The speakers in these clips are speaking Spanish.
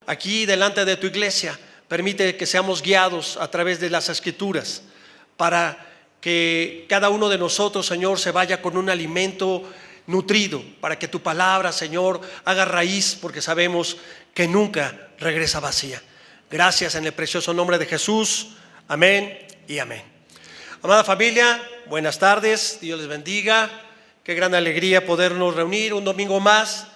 aquí delante de tu iglesia. Permite que seamos guiados a través de las Escrituras para que cada uno de nosotros, Señor, se vaya con un alimento nutrido, para que tu palabra, Señor, haga raíz, porque sabemos que nunca regresa vacía. Gracias en el precioso nombre de Jesús. Amén y amén. Amada familia, buenas tardes, Dios les bendiga. Qué gran alegría podernos reunir un domingo más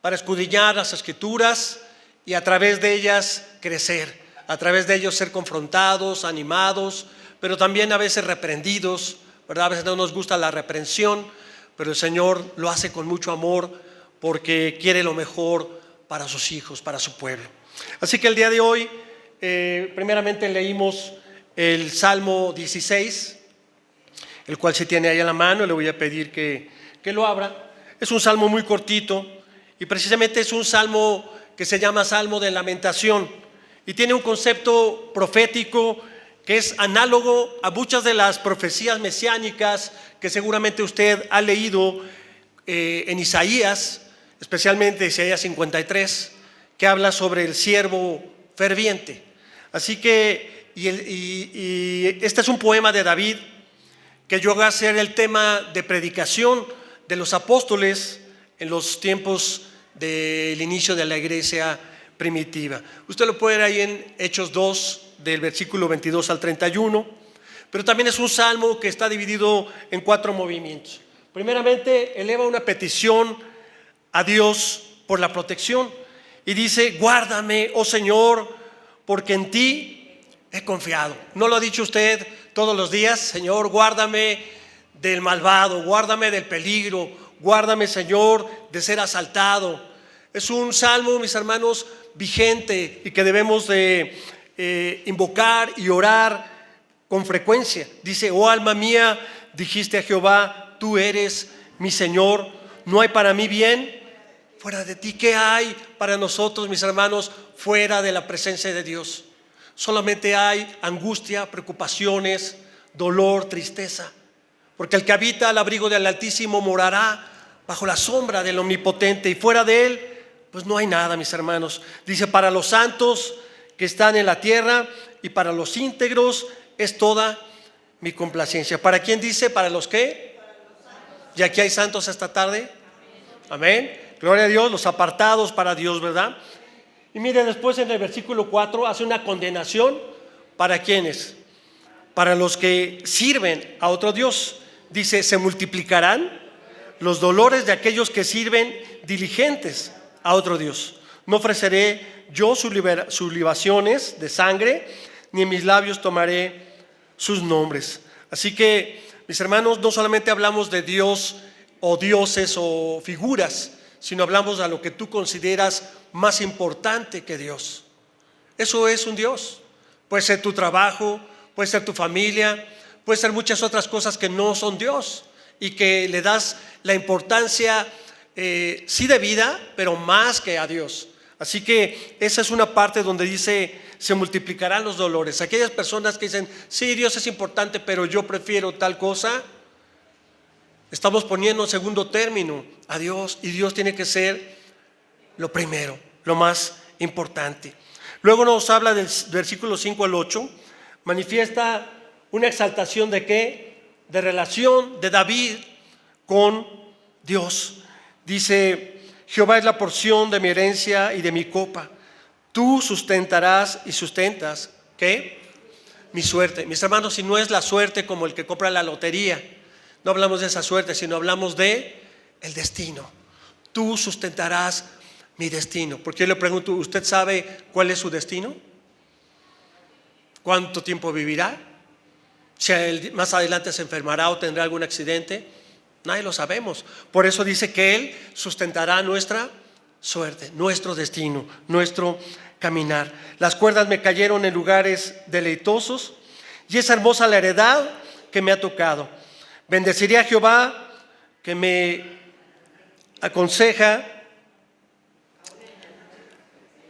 para escudriñar las Escrituras y a través de ellas crecer, a través de ellos ser confrontados, animados, pero también a veces reprendidos, ¿verdad? A veces no nos gusta la reprensión, pero el Señor lo hace con mucho amor porque quiere lo mejor para sus hijos, para su pueblo. Así que el día de hoy, primeramente leímos el Salmo 16, el cual se tiene ahí a la mano. Le voy a pedir que lo abra. Es un salmo muy cortito y precisamente es un salmo que se llama Salmo de Lamentación y tiene un concepto profético que es análogo a muchas de las profecías mesiánicas que seguramente usted ha leído en Isaías, especialmente Isaías 53, que habla sobre el siervo ferviente. Así que, este es un poema de David que llegó a ser el tema de predicación de los apóstoles en los tiempos del inicio de la iglesia primitiva. Usted lo puede ver ahí en Hechos 2, del versículo 22 al 31, pero también es un salmo que está dividido en 4 movimientos. Primeramente, eleva una petición a Dios por la protección y dice: guárdame, oh Señor, porque en ti he confiado. ¿No lo ha dicho usted todos los días? Señor, guárdame del malvado, guárdame del peligro, guárdame, Señor, de ser asaltado. Es un salmo, mis hermanos, vigente y que debemos de invocar y orar con frecuencia. Dice: oh alma mía, dijiste a Jehová, tú eres mi Señor, no hay para mí bien fuera de ti. ¿Qué hay para nosotros, mis hermanos, fuera de la presencia de Dios? Solamente hay angustia, preocupaciones, dolor, tristeza, porque el que habita al abrigo del Altísimo morará bajo la sombra del Omnipotente, y fuera de él pues no hay nada, mis hermanos. Dice: para los santos que están en la tierra y para los íntegros es toda mi complacencia. ¿Para quién dice? ¿Para los qué? ¿Y aquí hay santos esta tarde? Amén. Gloria a Dios, los apartados para Dios, ¿verdad? Y mire, después en el versículo 4 hace una condenación. ¿Para quiénes? Para los que sirven a otro Dios. Dice: se multiplicarán los dolores de aquellos que sirven diligentes a otro Dios. No ofreceré yo sus libaciones de sangre, ni en mis labios tomaré sus nombres. Así que, mis hermanos, no solamente hablamos de Dios o dioses o figuras, sino hablamos de lo que tú consideras más importante que Dios. Eso es un Dios. Puede ser tu trabajo, puede ser tu familia, puede ser muchas otras cosas que no son Dios y que le das la importancia sí de vida, pero más que a Dios. Así que esa es una parte donde dice: se multiplicarán los dolores. Aquellas personas que dicen: sí, Dios es importante, pero yo prefiero tal cosa, estamos poniendo en segundo término a Dios, y Dios tiene que ser lo primero, lo más importante. Luego nos habla del versículo 5 al 8, manifiesta una exaltación de ¿qué? De relación de David con Dios. Dice: Jehová es la porción de mi herencia y de mi copa. Tú sustentarás y sustentas ¿qué? Mi suerte. Mis hermanos, si no es la suerte como el que compra la lotería, no hablamos de esa suerte, sino hablamos de el destino. Tú sustentarás mi destino. Porque yo le pregunto: ¿usted sabe cuál es su destino? ¿Cuánto tiempo vivirá? Si más adelante se enfermará o tendrá algún accidente, nadie lo sabemos. Por eso dice que Él sustentará nuestra suerte, nuestro destino, nuestro caminar. Las cuerdas me cayeron en lugares deleitosos, y es hermosa la heredad que me ha tocado. Bendeciré a Jehová, que me aconseja,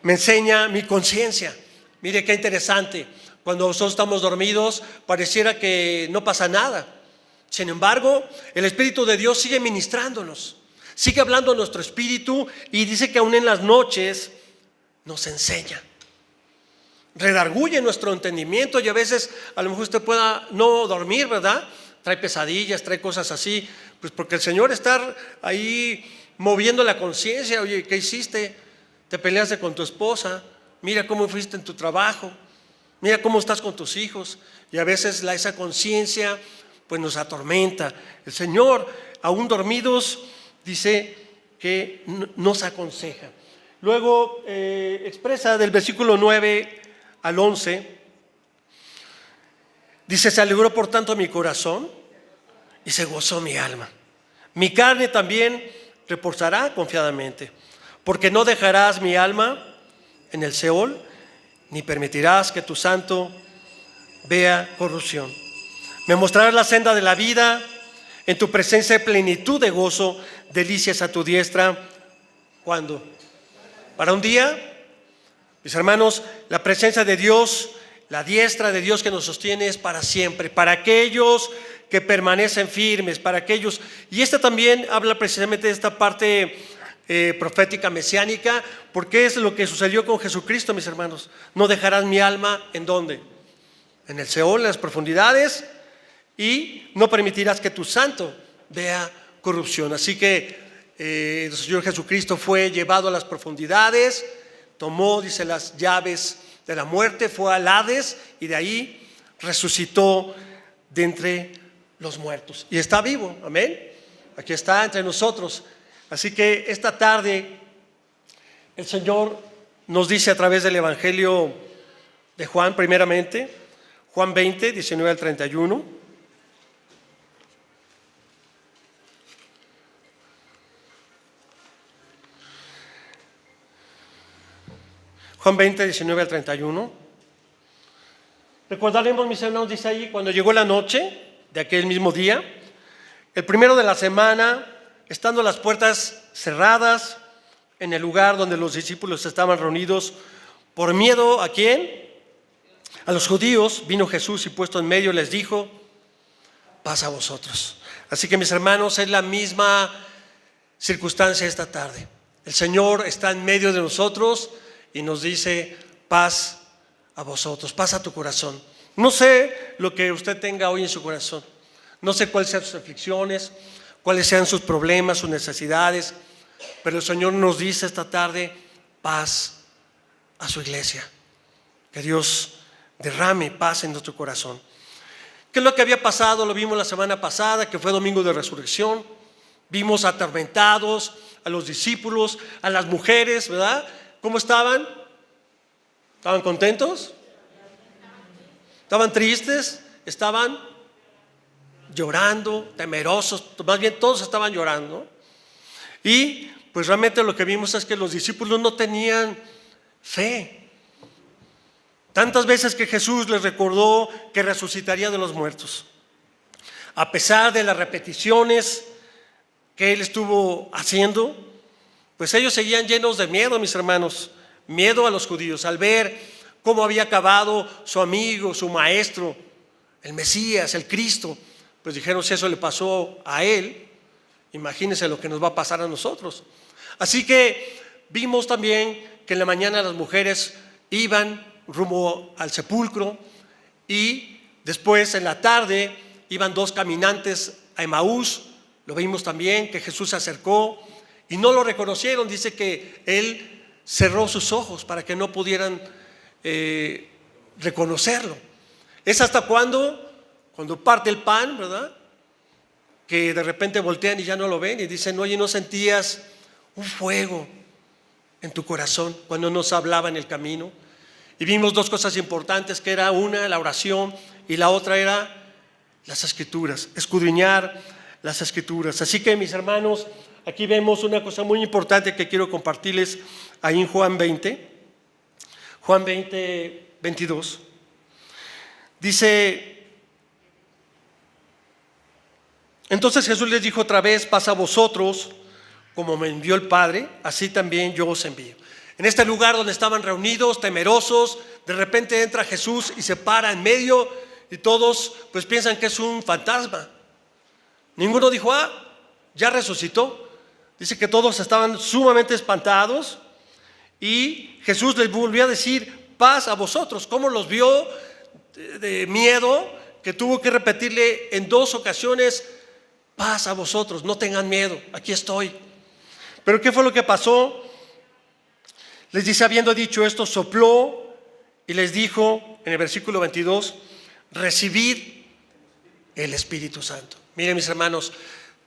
me enseña mi conciencia. Mire qué interesante. Cuando nosotros estamos dormidos, pareciera que no pasa nada. Sin embargo, el Espíritu de Dios sigue ministrándonos, sigue hablando a nuestro espíritu, y dice que aún en las noches nos enseña, redarguye nuestro entendimiento, y a veces a lo mejor usted pueda no dormir, ¿verdad? Trae pesadillas, trae cosas así, pues porque el Señor está ahí moviendo la conciencia. Oye, ¿qué hiciste? Te peleaste con tu esposa, mira cómo fuiste en tu trabajo, mira cómo estás con tus hijos, y a veces esa conciencia pues nos atormenta. El Señor, aún dormidos, dice que nos aconseja. Luego expresa del versículo 9 al 11, dice: se alegró por tanto mi corazón y se gozó mi alma. Mi carne también reposará confiadamente, porque no dejarás mi alma en el Seol, ni permitirás que tu santo vea corrupción. Me mostrarás la senda de la vida, en tu presencia hay plenitud de gozo, delicias a tu diestra. ¿Cuándo? ¿Para un día? Mis hermanos, la presencia de Dios, la diestra de Dios que nos sostiene, es para siempre, para aquellos que permanecen firmes, para aquellos. Y esta también habla precisamente de esta parte profética mesiánica, porque es lo que sucedió con Jesucristo, mis hermanos. No dejarás mi alma, ¿en dónde? En el Seol, en las profundidades, y no permitirás que tu santo vea corrupción. Así que el Señor Jesucristo fue llevado a las profundidades, tomó, dice, las llaves de la muerte, fue al Hades, y de ahí resucitó de entre los muertos, y está vivo. Amén. Aquí está entre nosotros. Así que esta tarde el Señor nos dice a través del Evangelio de Juan, primeramente, Juan 20, 19 al 31. Juan 20, 19 al 31. Recordaremos, mis hermanos, dice ahí: cuando llegó la noche de aquel mismo día, el primero de la semana, estando las puertas cerradas en el lugar donde los discípulos estaban reunidos, por miedo ¿a quién? A los judíos, vino Jesús y puesto en medio les dijo: paz a vosotros. Así que, mis hermanos, es la misma circunstancia esta tarde. El Señor está en medio de nosotros y nos dice: paz a vosotros, paz a tu corazón. No sé lo que usted tenga hoy en su corazón, no sé cuáles sean sus aflicciones, cuáles sean sus problemas, sus necesidades, pero el Señor nos dice esta tarde: paz a su iglesia. Que Dios derrame paz en nuestro corazón. ¿Qué es lo que había pasado? Lo vimos la semana pasada, que fue domingo de resurrección. Vimos atormentados a los discípulos, a las mujeres, ¿verdad? ¿Cómo estaban? ¿Estaban contentos? ¿Estaban tristes? ¿Estaban llorando, temerosos? Más bien todos estaban llorando. Y pues realmente lo que vimos es que los discípulos no tenían fe. Tantas veces que Jesús les recordó que resucitaría de los muertos, a pesar de las repeticiones que Él estuvo haciendo, pues ellos seguían llenos de miedo, mis hermanos. Miedo a los judíos al ver cómo había acabado su amigo, su maestro, el Mesías, el Cristo. Pues dijeron: si eso le pasó a Él, imagínense lo que nos va a pasar a nosotros. Así que vimos también que en la mañana las mujeres iban rumbo al sepulcro, y después en la tarde iban dos caminantes a Emaús. Lo vimos también que Jesús se acercó y no lo reconocieron. Dice que Él cerró sus ojos para que no pudieran reconocerlo. Es hasta cuando parte el pan, ¿verdad?, que de repente voltean y ya no lo ven y dicen: oye, ¿no sentías un fuego en tu corazón cuando nos hablaba en el camino? Y vimos dos cosas importantes, que era una, la oración, y la otra era las Escrituras, escudriñar las Escrituras. Así que, mis hermanos, aquí vemos una cosa muy importante que quiero compartirles ahí en Juan 20, 22. Dice: entonces Jesús les dijo otra vez: paz a vosotros, como me envió el Padre, así también yo os envío. En este lugar donde estaban reunidos, temerosos, de repente entra Jesús y se para en medio, y todos pues piensan que es un fantasma. Ninguno dijo: ya resucitó. Dice que todos estaban sumamente espantados, y Jesús les volvió a decir: paz a vosotros. ¿Cómo los vio de miedo? Que tuvo que repetirle en 2 ocasiones: paz a vosotros, no tengan miedo, aquí estoy. Pero ¿qué fue lo que pasó? Les dice: habiendo dicho esto, sopló y les dijo en el versículo 22: recibid el Espíritu Santo. Miren, mis hermanos,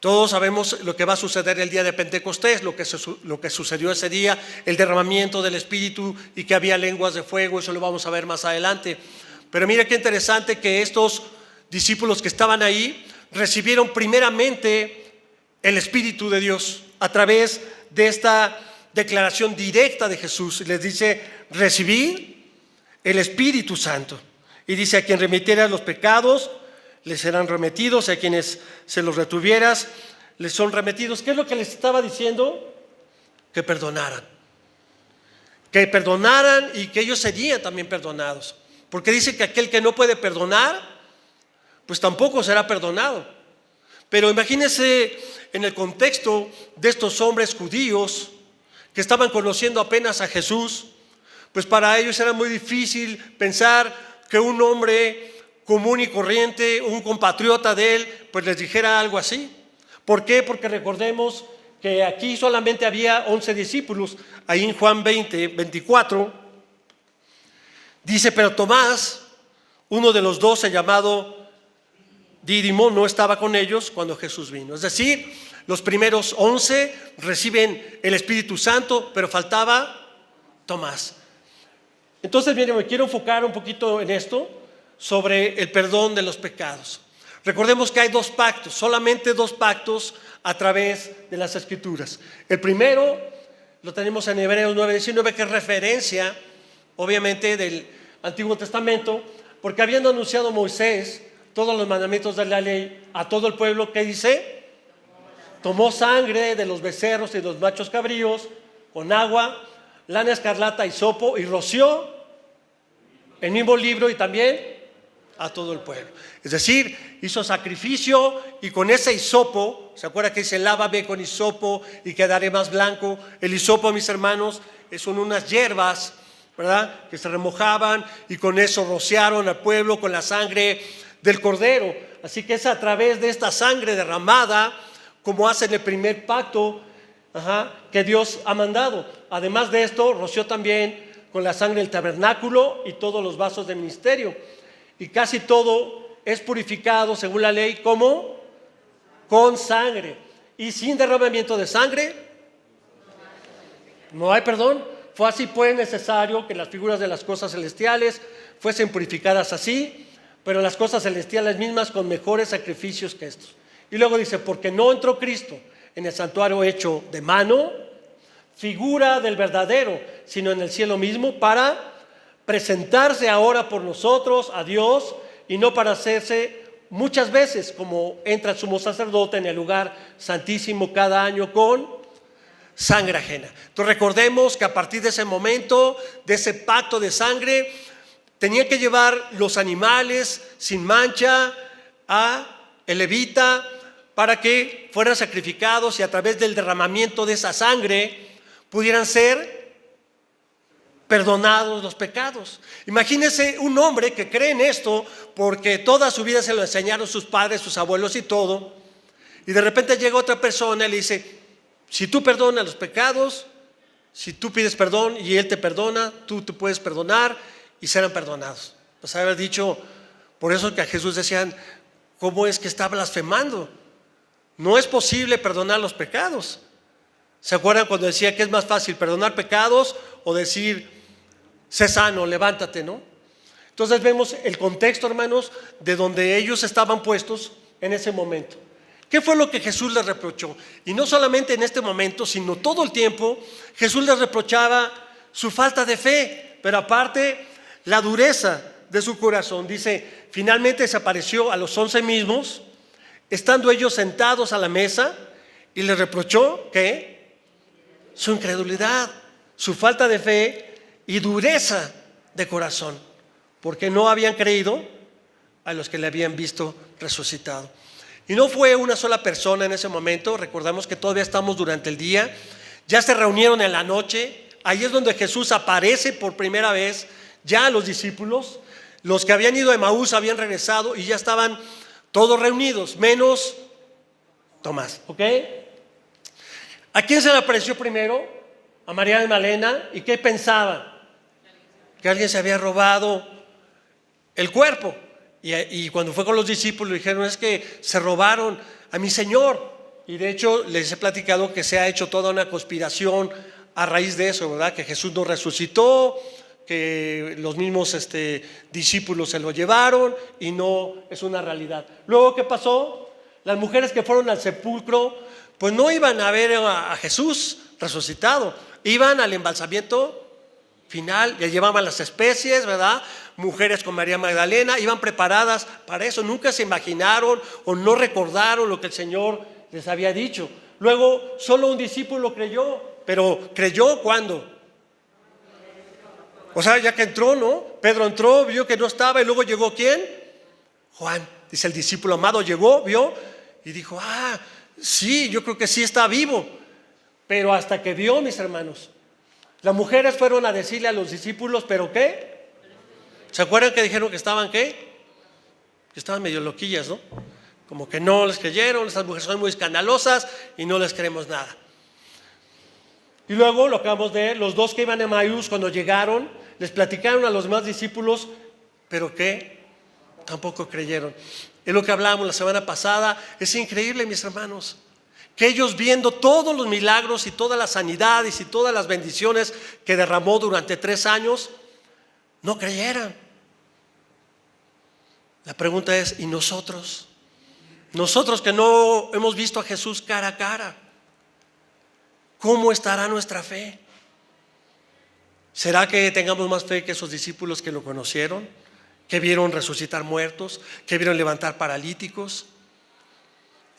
todos sabemos lo que va a suceder el día de Pentecostés, lo que sucedió ese día, el derramamiento del Espíritu y que había lenguas de fuego. Eso lo vamos a ver más adelante. Pero mira qué interesante que estos discípulos que estaban ahí recibieron primeramente el Espíritu de Dios a través de esta declaración directa de Jesús. Les dice: recibid el Espíritu Santo. Y dice: a quien remitieras los pecados, les serán remitidos; a quienes se los retuvieras, les son remitidos. ¿Qué es lo que les estaba diciendo? Que perdonaran. Que perdonaran y que ellos serían también perdonados. Porque dice que aquel que no puede perdonar, pues tampoco será perdonado. Pero imagínense en el contexto de estos hombres judíos que estaban conociendo apenas a Jesús, pues para ellos era muy difícil pensar que un hombre común y corriente, un compatriota de él, pues les dijera algo así. ¿Por qué? Porque recordemos que aquí solamente había 11 discípulos. Ahí en Juan 20:24 dice: pero Tomás, uno de los 12, llamado Dídimo, no estaba con ellos cuando Jesús vino. Es decir, los primeros 11 reciben el Espíritu Santo, pero faltaba Tomás. Entonces, miren, me quiero enfocar un poquito en esto, sobre el perdón de los pecados. Recordemos que hay 2 pactos, solamente 2 pactos a través de las Escrituras. El primero lo tenemos en Hebreos 9:19, que es referencia, obviamente, del Antiguo Testamento, porque habiendo anunciado Moisés todos los mandamientos de la ley a todo el pueblo, ¿qué dice? Tomó sangre de los becerros y de los machos cabríos con agua, lana escarlata y hisopo, y roció el mismo libro y también a todo el pueblo. Es decir, hizo sacrificio, y con ese hisopo, ¿se acuerda que dice: lávame con hisopo y quedaré más blanco? El hisopo, mis hermanos, son unas hierbas, ¿verdad?, que se remojaban, y con eso rociaron al pueblo con la sangre del cordero. Así que es a través de esta sangre derramada como hacen el primer pacto que Dios ha mandado. Además de esto, roció también con la sangre del tabernáculo y todos los vasos del ministerio. Y casi todo es purificado según la ley, ¿cómo? Con sangre. Y sin derramamiento de sangre no hay perdón. Fue así pues necesario que las figuras de las cosas celestiales fuesen purificadas así, pero las cosas celestiales mismas con mejores sacrificios que estos. Y luego dice: porque no entró Cristo en el santuario hecho de mano, figura del verdadero, sino en el cielo mismo, para presentarse ahora por nosotros a Dios, y no para hacerse muchas veces como entra el sumo sacerdote en el lugar santísimo cada año con sangre ajena. Entonces recordemos que a partir de ese momento, de ese pacto de sangre, tenía que llevar los animales sin mancha a el levita para que fueran sacrificados, y a través del derramamiento de esa sangre pudieran ser perdonados los pecados. Imagínense un hombre que cree en esto porque toda su vida se lo enseñaron sus padres, sus abuelos y todo, y de repente llega otra persona y le dice: si tú perdonas los pecados, si tú pides perdón y él te perdona, tú te puedes perdonar y serán perdonados. Pues haber dicho, por eso que a Jesús decían: ¿cómo es que está blasfemando? No es posible perdonar los pecados. ¿Se acuerdan cuando decía que es más fácil perdonar pecados o decir: sé sano, levántate, ¿no? Entonces vemos el contexto, hermanos, de donde ellos estaban puestos en ese momento. ¿Qué fue lo que Jesús les reprochó? Y no solamente en este momento, sino todo el tiempo, Jesús les reprochaba su falta de fe, pero aparte la dureza de su corazón. Dice: finalmente se apareció a los 11 mismos, estando ellos sentados a la mesa, y les reprochó ¿qué? Su incredulidad, su falta de fe y dureza de corazón, porque no habían creído a los que le habían visto resucitado. Y no fue una sola persona en ese momento. Recordamos que todavía estamos durante el día. Ya se reunieron en la noche ahí es donde Jesús aparece por primera vez ya a los discípulos. Los que habían ido a Emaús habían regresado y ya estaban todos reunidos, menos Tomás, ¿ok? ¿A quién se le apareció primero? A María Magdalena. ¿Y qué pensaba? Que alguien se había robado el cuerpo. Y cuando fue con los discípulos dijeron, es que se robaron a mi Señor. Y de hecho les he platicado que se ha hecho toda una conspiración a raíz de eso, ¿verdad? Que Jesús no resucitó, que los mismos discípulos se lo llevaron y no es una realidad. Luego, ¿qué pasó? Las mujeres que fueron al sepulcro, pues no iban a ver a Jesús resucitado, iban al embalsamiento final, ya llevaban las especies, ¿verdad? Mujeres con María Magdalena, iban preparadas para eso, nunca se imaginaron o no recordaron lo que el Señor les había dicho. Luego, solo un discípulo creyó, pero ¿creyó cuándo? O sea, ya que entró, ¿no? Pedro entró, vio que no estaba y luego llegó ¿quién? Juan, dice el discípulo amado, llegó, vio y dijo, sí, yo creo que sí está vivo. Pero hasta que vio, mis hermanos, las mujeres fueron a decirle a los discípulos, ¿pero qué? ¿Se acuerdan que dijeron que estaban qué? Que estaban medio loquillas, ¿no? Como que no les creyeron, estas mujeres son muy escandalosas y no les creemos nada. Y luego lo que vamos a ver, los dos que iban a Emaús cuando llegaron, les platicaron a los demás discípulos, ¿pero qué? Tampoco creyeron. Es lo que hablábamos la semana pasada, es increíble, mis hermanos, que ellos viendo todos los milagros y todas las sanidades y todas las bendiciones que derramó durante 3 años, no creyeran. La pregunta es, ¿y nosotros? Nosotros que no hemos visto a Jesús cara a cara, ¿cómo estará nuestra fe? ¿Será que tengamos más fe que esos discípulos que lo conocieron, que vieron resucitar muertos, que vieron levantar paralíticos?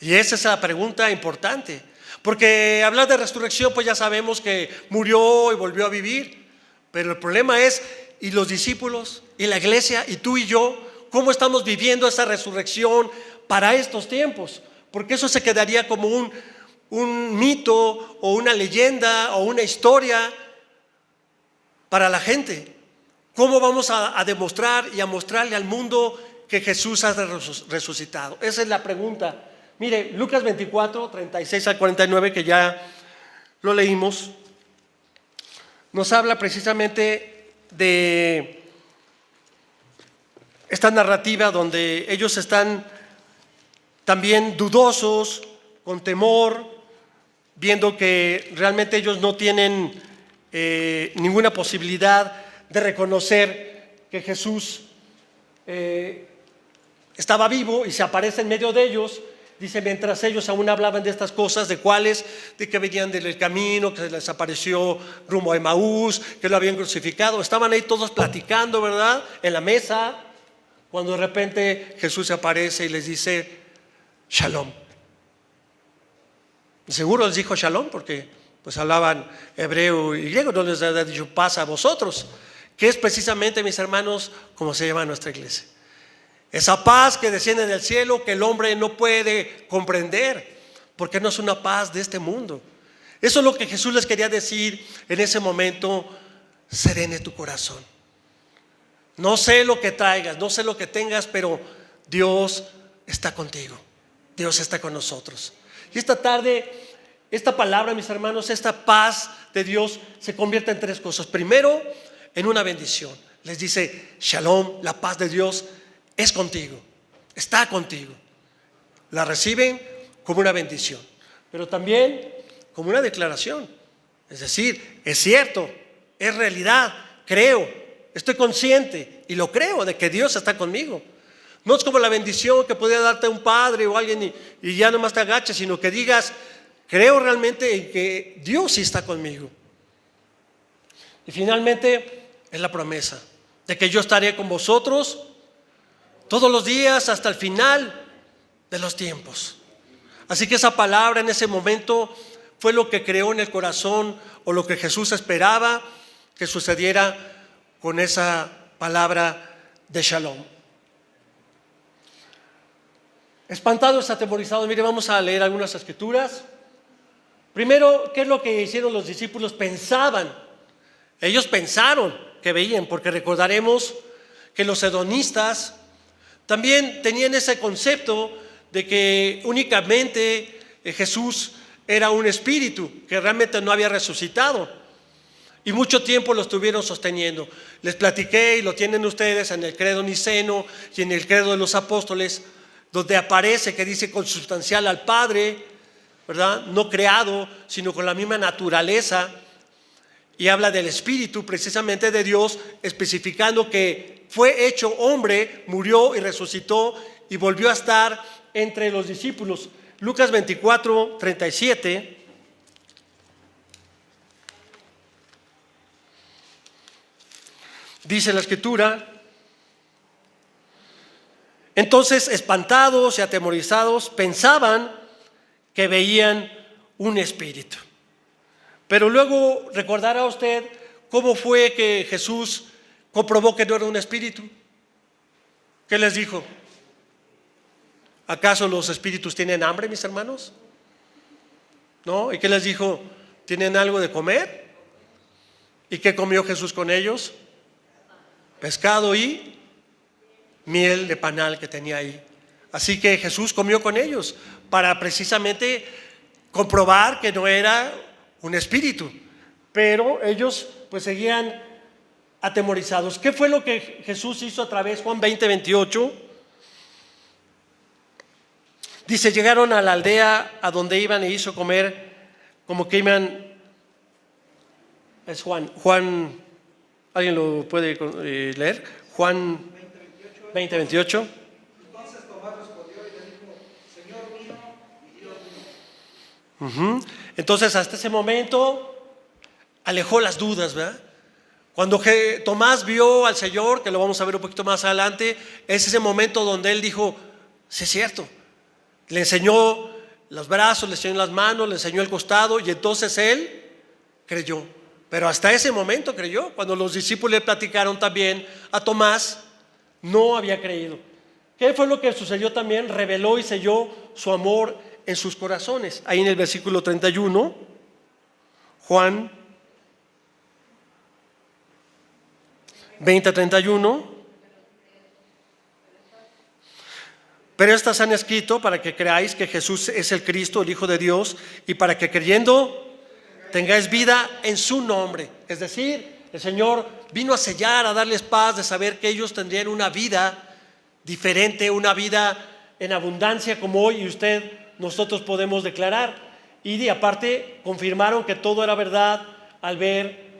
Y esa es la pregunta importante, porque hablar de resurrección, pues ya sabemos que murió y volvió a vivir, pero el problema es, ¿y los discípulos? ¿Y la iglesia? ¿Y tú y yo? ¿Cómo estamos viviendo esa resurrección para estos tiempos? Porque eso se quedaría como un mito o una leyenda o una historia para la gente. ¿Cómo vamos a demostrar y a mostrarle al mundo que Jesús ha resucitado? Esa es la pregunta. Mire, Lucas 24, 36 al 49, que ya lo leímos, nos habla precisamente de esta narrativa donde ellos están también dudosos, con temor, viendo que realmente ellos no tienen ninguna posibilidad de reconocer que Jesús estaba vivo y se aparece en medio de ellos. Dice, mientras ellos aún hablaban de estas cosas, ¿de cuáles? De que venían del camino, que les apareció rumbo a Emaús, que lo habían crucificado. Estaban ahí todos platicando, ¿verdad? En la mesa, cuando de repente Jesús se aparece y les dice, Shalom. Seguro les dijo Shalom porque pues hablaban hebreo y griego, no les había dicho paz a vosotros, que es precisamente, mis hermanos, como se llama nuestra iglesia. Esa paz que desciende del cielo, que el hombre no puede comprender, porque no es una paz de este mundo. Eso es lo que Jesús les quería decir en ese momento: serene tu corazón. No sé lo que traigas, no sé lo que tengas, pero Dios está contigo, Dios está con nosotros. Y esta tarde, esta palabra, mis hermanos, esta paz de Dios se convierte en 3 cosas. Primero, en una bendición. Les dice, Shalom, la paz de Dios es contigo, está contigo. La reciben como una bendición, pero también como una declaración. Es decir, es cierto, es realidad, creo, estoy consciente y lo creo de que Dios está conmigo. No es como la bendición que podría darte un padre o alguien y ya nomás te agaches, sino que digas, creo realmente en que Dios sí está conmigo. Y finalmente es la promesa de que yo estaré con vosotros todos los días hasta el final de los tiempos. Así que esa palabra en ese momento fue lo que creó en el corazón, o lo que Jesús esperaba que sucediera con esa palabra de Shalom. Espantados, atemorizados, mire, vamos a leer algunas escrituras. Primero, ¿qué es lo que hicieron los discípulos? Pensaban Ellos pensaron que veían, porque recordaremos que los hedonistas también tenían ese concepto de que únicamente Jesús era un espíritu, que realmente no había resucitado. Y mucho tiempo lo estuvieron sosteniendo. Les platiqué, y lo tienen ustedes en el credo niceno y en el credo de los apóstoles, donde aparece que dice consubstancial al Padre, ¿verdad? No creado, sino con la misma naturaleza. Y habla del Espíritu, precisamente de Dios, especificando que fue hecho hombre, murió y resucitó y volvió a estar entre los discípulos. Lucas 24, 37. Dice la Escritura: entonces, espantados y atemorizados, pensaban que veían un espíritu. Pero luego recordará usted cómo fue que Jesús comprobó que no era un espíritu. ¿Qué les dijo? ¿Acaso los espíritus tienen hambre, mis hermanos? ¿No? ¿Y qué les dijo? ¿Tienen algo de comer? ¿Y qué comió Jesús con ellos? Pescado y miel de panal que tenía ahí. Así que Jesús comió con ellos para precisamente comprobar que no era un espíritu. Pero ellos pues seguían atemorizados. ¿Qué fue lo que Jesús hizo a través? Juan 20, 28. Dice: llegaron a la aldea a donde iban e hizo comer, como que iban. Es Juan, ¿alguien lo puede leer? Juan 20, 28. Entonces Tomás respondió y le dijo: Señor mío y Dios mío. Entonces, hasta ese momento alejó las dudas, ¿verdad? Cuando Tomás vio al Señor, que lo vamos a ver un poquito más adelante, es ese momento donde él dijo: sí, es cierto. Le enseñó los brazos, le enseñó las manos, le enseñó el costado, y entonces él creyó. Pero hasta ese momento creyó. Cuando los discípulos le platicaron también a Tomás, no había creído. ¿Qué fue lo que sucedió también? Reveló y selló su amor en sus corazones. Ahí en el versículo 31, Juan 20, 31. Pero estas han escrito para que creáis que Jesús es el Cristo, el Hijo de Dios, y para que creyendo tengáis vida en su nombre. Es decir, el Señor vino a sellar, a darles paz, de saber que ellos tendrían una vida diferente, una vida en abundancia como hoy nosotros podemos declarar. Y aparte confirmaron que todo era verdad al ver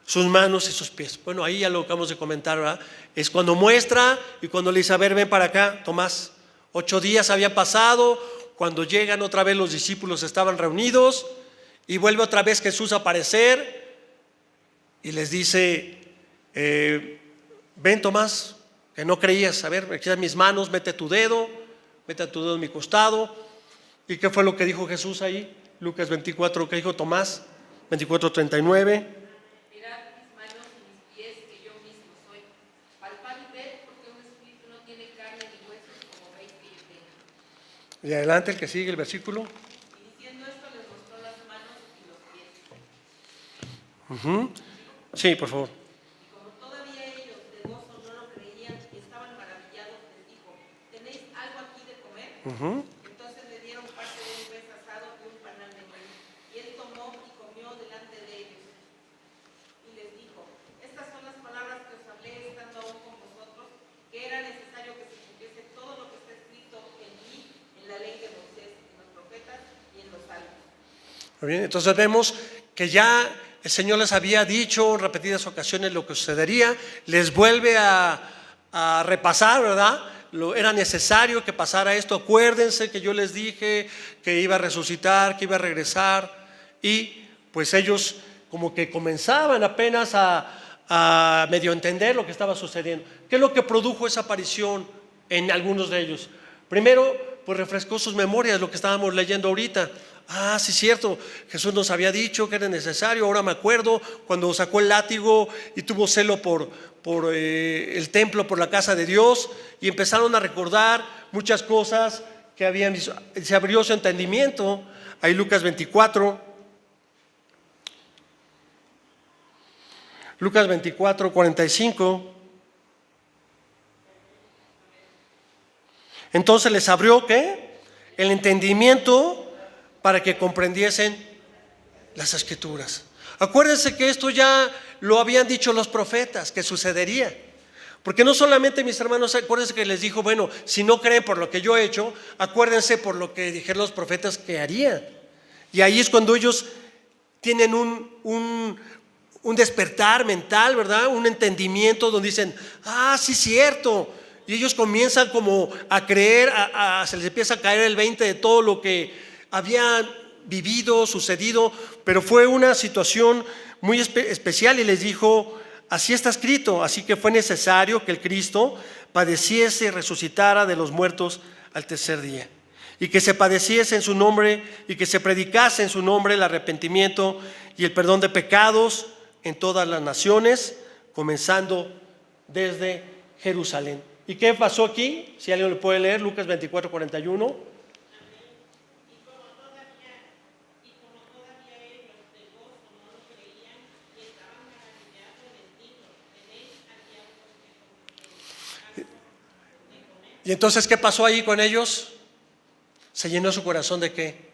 sus manos y sus pies. Bueno, ahí ya lo acabamos de comentar, ¿verdad? Es cuando muestra y cuando le dice: a ver, ven para acá, Tomás. 8 días habían pasado. Cuando llegan otra vez, los discípulos estaban reunidos y vuelve otra vez Jesús a aparecer y les dice: ven, Tomás, que no creías. A ver, aquí están mis manos, mete tu dedo en mi costado. ¿Y qué fue lo que dijo Jesús ahí? Lucas 24, ¿qué dijo Tomás? 24, 39. Mirad mis manos y mis pies, que yo mismo soy. Palpad y ved, porque un espíritu no tiene carne ni huesos, como veis que yo tengo. Y adelante el que sigue, el versículo. Y diciendo esto, les mostró las manos y los pies. Sí, por favor. Y como todavía ellos de gozo no lo creían y estaban maravillados, les dijo: ¿tenéis algo aquí de comer? Entonces le dieron parte de un pez asado y un panal de maíz. Y él tomó y comió delante de ellos. Y les dijo: estas son las palabras que os hablé estando aún con vosotros, que era necesario que se cumpliese todo lo que está escrito en mí, en la ley de Moisés, en los profetas y en los salmos. Muy bien, entonces vemos que ya el Señor les había dicho en repetidas ocasiones lo que sucedería. Les vuelve a repasar, ¿verdad? Era necesario que pasara esto. Acuérdense que yo les dije que iba a resucitar, que iba a regresar. Y pues ellos como que comenzaban apenas a medio entender lo que estaba sucediendo. ¿Qué es lo que produjo esa aparición en algunos de ellos? Primero, pues refrescó sus memorias, lo que estábamos leyendo ahorita. Ah, sí, cierto, Jesús nos había dicho que era necesario. Ahora me acuerdo cuando sacó el látigo y tuvo celo por el templo, por la casa de Dios, y empezaron a recordar muchas cosas que habían visto. Se abrió su entendimiento. Ahí Lucas 24. Lucas 24, 45. Entonces les abrió, ¿qué? El entendimiento para que comprendiesen las Escrituras. Acuérdense que esto ya lo habían dicho los profetas, que sucedería. Porque no solamente, mis hermanos, acuérdense que les dijo, bueno, si no creen por lo que yo he hecho, acuérdense por lo que dijeron los profetas que harían. Y ahí es cuando ellos tienen un despertar mental, ¿verdad? Un entendimiento donde dicen, sí, cierto. Y ellos comienzan como a creer, se les empieza a caer el 20 de todo lo que habían vivido, sucedido, pero fue una situación muy especial y les dijo, así está escrito, así que fue necesario que el Cristo padeciese y resucitara de los muertos al tercer día, y que se padeciese en su nombre y que se predicase en su nombre el arrepentimiento y el perdón de pecados en todas las naciones, comenzando desde Jerusalén. ¿Y qué pasó aquí? Si alguien lo puede leer, Lucas 24, 41. Y entonces, ¿qué pasó ahí con ellos? Se llenó su corazón ¿de qué?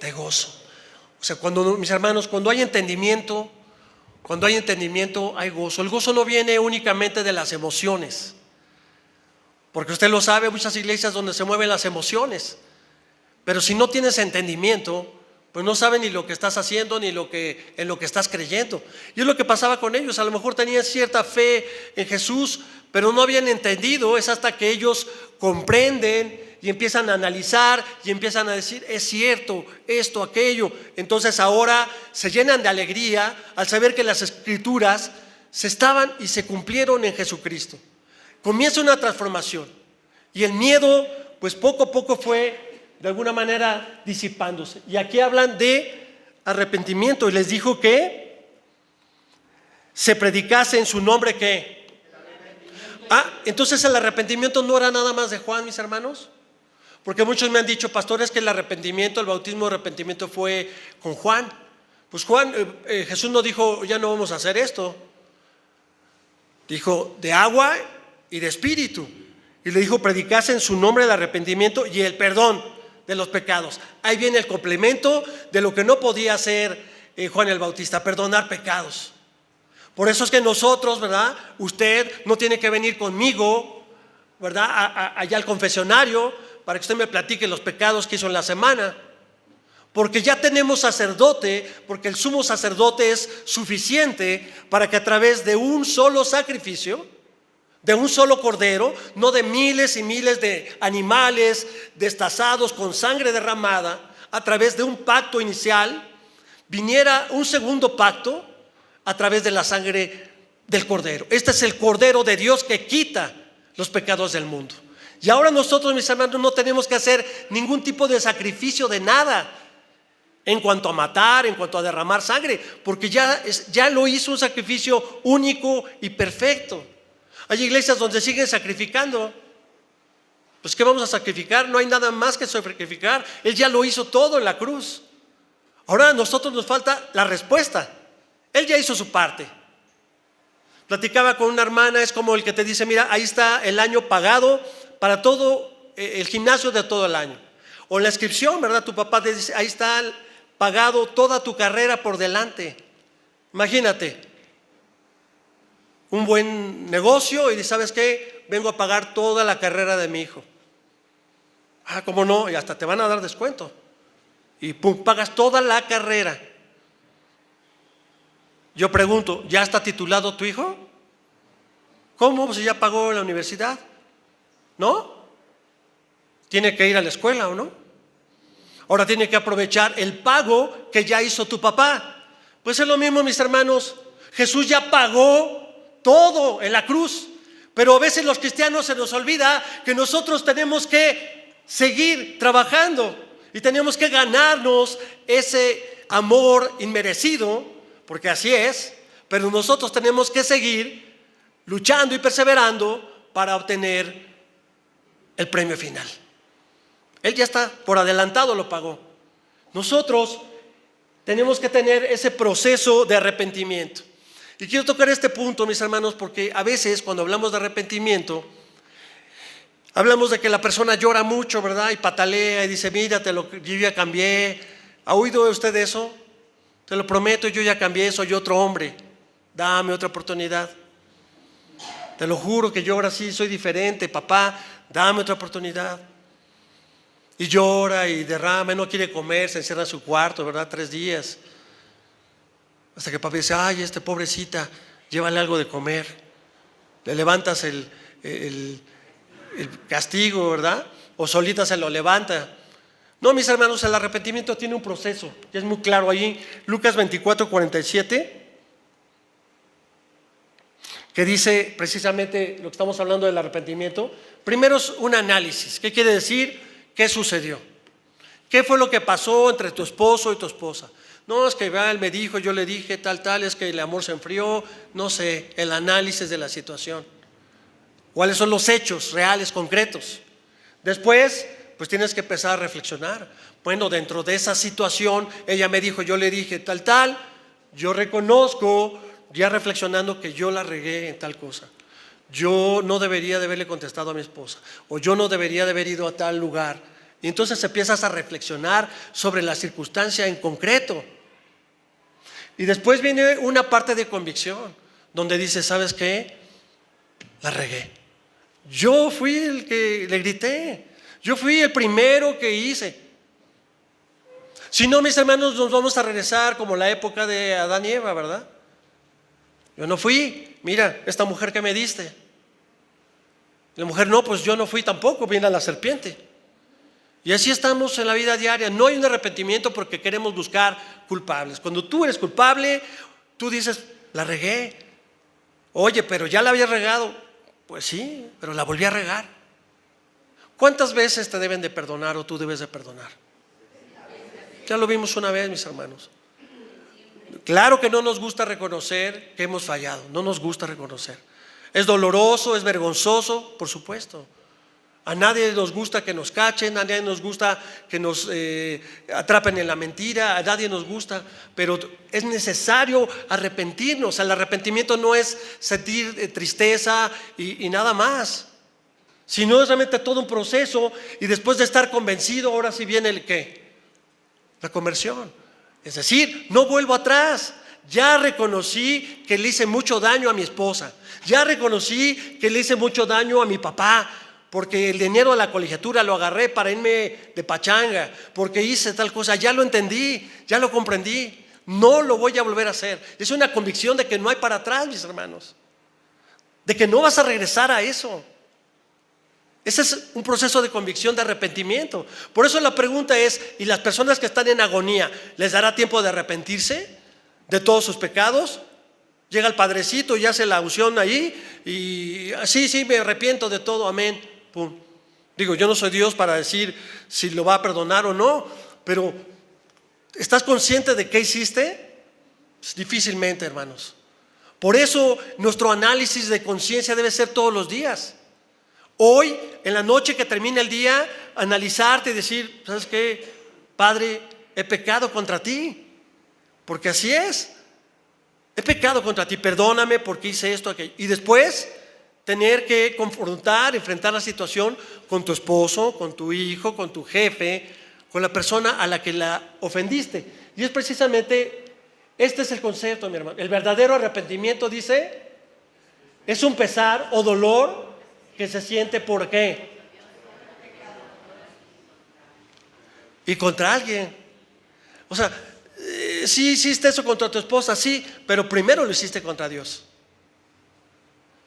De gozo. O sea, mis hermanos, cuando hay entendimiento, hay gozo. El gozo no viene únicamente de las emociones, porque usted lo sabe, muchas iglesias donde se mueven las emociones, pero si no tienes entendimiento, pues no sabes ni lo que estás haciendo ni en lo que estás creyendo. Y es lo que pasaba con ellos. A lo mejor tenían cierta fe en Jesús, pero no habían entendido. Es hasta que ellos comprenden y empiezan a analizar y empiezan a decir, es cierto, esto, aquello. Entonces ahora se llenan de alegría al saber que las Escrituras se estaban y se cumplieron en Jesucristo. Comienza una transformación y el miedo pues poco a poco fue de alguna manera disipándose. Y aquí hablan de arrepentimiento y les dijo que se predicase en su nombre ¿qué? Entonces el arrepentimiento no era nada más de Juan, mis hermanos, porque muchos me han dicho, pastores, que el bautismo de arrepentimiento fue con Juan. Pues Jesús no dijo, ya no vamos a hacer esto. Dijo, de agua y de espíritu. Y le dijo, predicase en su nombre el arrepentimiento y el perdón de los pecados. Ahí viene el complemento de lo que no podía hacer Juan el Bautista, perdonar pecados. Por eso es que nosotros, ¿verdad? Usted no tiene que venir conmigo, ¿verdad? Allá al confesionario para que usted me platique los pecados que hizo en la semana. Porque ya tenemos sacerdote, porque el sumo sacerdote es suficiente para que a través de un solo sacrificio, de un solo cordero, no de miles y miles de animales destazados con sangre derramada, a través de un pacto inicial, viniera un segundo pacto a través de la sangre del cordero. Este es el cordero de Dios que quita los pecados del mundo. Y ahora nosotros, mis hermanos, no tenemos que hacer ningún tipo de sacrificio de nada en cuanto a matar, en cuanto a derramar sangre, porque ya lo hizo un sacrificio único y perfecto. Hay iglesias donde siguen sacrificando. Pues ¿qué vamos a sacrificar? No hay nada más que sacrificar. Él ya lo hizo todo en la cruz. Ahora a nosotros nos falta la respuesta. Él ya hizo su parte. Platicaba con una hermana, es como el que te dice, mira, ahí está el año pagado para todo el gimnasio de todo el año. O la inscripción, ¿verdad? Tu papá te dice, ahí está pagado toda tu carrera por delante. Imagínate. Un buen negocio y ¿sabes qué? Vengo a pagar toda la carrera de mi hijo. ¿Cómo no? Y hasta te van a dar descuento. Y pum, pagas toda la carrera. Yo pregunto, ¿ya está titulado tu hijo? ¿Cómo? Pues ya pagó la universidad. ¿No? Tiene que ir a la escuela, ¿o no? Ahora tiene que aprovechar el pago que ya hizo tu papá. Pues es lo mismo, mis hermanos. Jesús ya pagó todo en la cruz, pero a veces los cristianos se nos olvida que nosotros tenemos que seguir trabajando y tenemos que ganarnos ese amor inmerecido, porque así es, pero nosotros tenemos que seguir luchando y perseverando para obtener el premio final. Él ya está, por adelantado lo pagó. Nosotros tenemos que tener ese proceso de arrepentimiento. Y quiero tocar este punto, mis hermanos, porque a veces cuando hablamos de arrepentimiento, hablamos de que la persona llora mucho, ¿verdad? Y patalea y dice, mira, yo ya cambié. ¿Ha oído usted eso? Te lo prometo, yo ya cambié, soy otro hombre. Dame otra oportunidad. Te lo juro que yo ahora sí soy diferente, papá, dame otra oportunidad. Y llora y derrama, no quiere comer, se encierra en su cuarto, ¿verdad? 3 días. Hasta que papá dice, ay, pobrecita, llévale algo de comer. Le levantas el castigo, ¿verdad? O solita se lo levanta. No, mis hermanos, el arrepentimiento tiene un proceso, y es muy claro ahí, Lucas 24:47, que dice precisamente lo que estamos hablando del arrepentimiento. Primero es un análisis. ¿Qué quiere decir? ¿Qué sucedió? ¿Qué fue lo que pasó entre tu esposo y tu esposa? No, es que él me dijo, yo le dije, tal, es que el amor se enfrió. No sé, el análisis de la situación. ¿Cuáles son los hechos reales, concretos? Después, pues tienes que empezar a reflexionar. Bueno, dentro de esa situación, ella me dijo, yo le dije tal, yo reconozco, ya reflexionando, que yo la regué en tal cosa. Yo no debería de haberle contestado a mi esposa, o yo no debería de haber ido a tal lugar. Y entonces empiezas a reflexionar sobre la circunstancia en concreto. Y después viene una parte de convicción, donde dices, ¿sabes qué? La regué. Yo fui el que le grité. Yo fui el primero que hice. Si no, mis hermanos, nos vamos a regresar como la época de Adán y Eva, ¿verdad? Yo no fui. Mira, esta mujer que me diste. La mujer, no, pues yo no fui tampoco. Viene la serpiente. Y así estamos en la vida diaria. No hay un arrepentimiento porque queremos buscar culpables. Cuando tú eres culpable, tú dices, la regué. Oye, pero ya la había regado. Pues sí, pero la volví a regar. ¿Cuántas veces te deben de perdonar o tú debes de perdonar? Ya lo vimos una vez, mis hermanos. Claro que no nos gusta reconocer que hemos fallado. No nos gusta reconocer. Es doloroso, es vergonzoso, por supuesto. A nadie nos gusta que nos cachen, a nadie nos gusta que nos atrapen en la mentira, a nadie nos gusta, pero es necesario arrepentirnos. El arrepentimiento no es sentir tristeza y nada más, sino es realmente todo un proceso, y después de estar convencido, ahora sí viene el ¿qué? La conversión. Es decir, no vuelvo atrás. Ya reconocí que le hice mucho daño a mi esposa, ya reconocí que le hice mucho daño a mi papá, porque el dinero de la colegiatura lo agarré para irme de pachanga, porque hice tal cosa. Ya lo entendí, ya lo comprendí. No lo voy a volver a hacer. Es una convicción de que no hay para atrás, mis hermanos, de que no vas a regresar a eso. Ese es un proceso de convicción, de arrepentimiento. Por eso la pregunta es, ¿y las personas que están en agonía, les dará tiempo de arrepentirse de todos sus pecados? Llega el padrecito y hace la unción ahí y sí, me arrepiento de todo, amén. Pum. Digo, yo no soy Dios para decir si lo va a perdonar o no, pero ¿estás consciente de qué hiciste? Pues difícilmente, hermanos. Por eso nuestro análisis de conciencia debe ser todos los días. Hoy, en la noche que termine el día, analizarte y decir, ¿sabes qué? Padre, he pecado contra ti, porque así es. He pecado contra ti, perdóname porque hice esto, aquello. Y después tener que confrontar, enfrentar la situación con tu esposo, con tu hijo, con tu jefe, con la persona a la que la ofendiste. Y es precisamente, este es el concepto, mi hermano. El verdadero arrepentimiento, dice, es un pesar o dolor que se siente ¿por qué? Y contra alguien. O sea, sí hiciste eso contra tu esposa, sí, pero primero lo hiciste contra Dios.